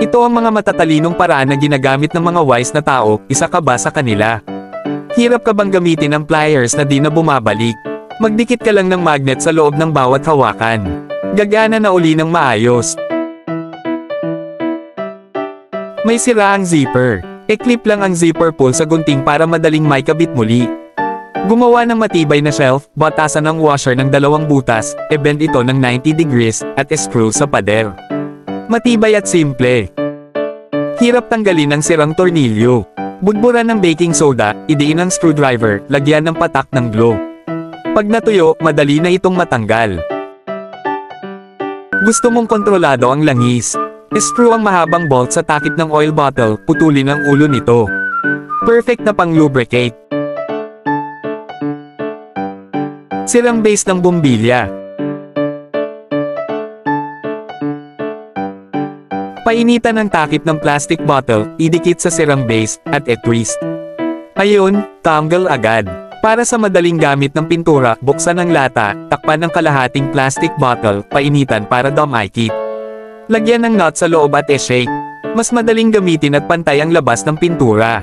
Ito ang mga matatalinong paraan na ginagamit ng mga wise na tao, isa ka ba sa kanila? Hirap ka bang gamitin ang pliers na di na bumabalik? Magdikit ka lang ng magnet sa loob ng bawat hawakan. Gagana na uli ng maayos. May sira ang zipper. I-clip lang ang zipper pull sa gunting para madaling maikabit muli. Gumawa ng matibay na shelf, batasan ng washer ng 2 butas, e-bend ito ng 90 degrees, at screw sa pader. Matibay at simple. Hirap tanggalin ang sirang tornilyo. Budburan ng baking soda, idiin ang screwdriver, lagyan ng patak ng glue. Pag natuyo, madali na itong matanggal. Gusto mong kontrolado ang langis? Screw ang mahabang bolt sa takip ng oil bottle, putulin ang ulo nito. Perfect na pang-lubricate. Sirang base ng bumbilya. Painitan ang takip ng plastic bottle, idikit sa sirang base, at twist. Ayun, tanggal agad. Para sa madaling gamit ng pintura, buksan ang lata, takpan ng kalahating plastic bottle, painitan para dumikit. Lagyan ng nut sa loob at shake. Mas madaling gamitin at pantay ang labas ng pintura.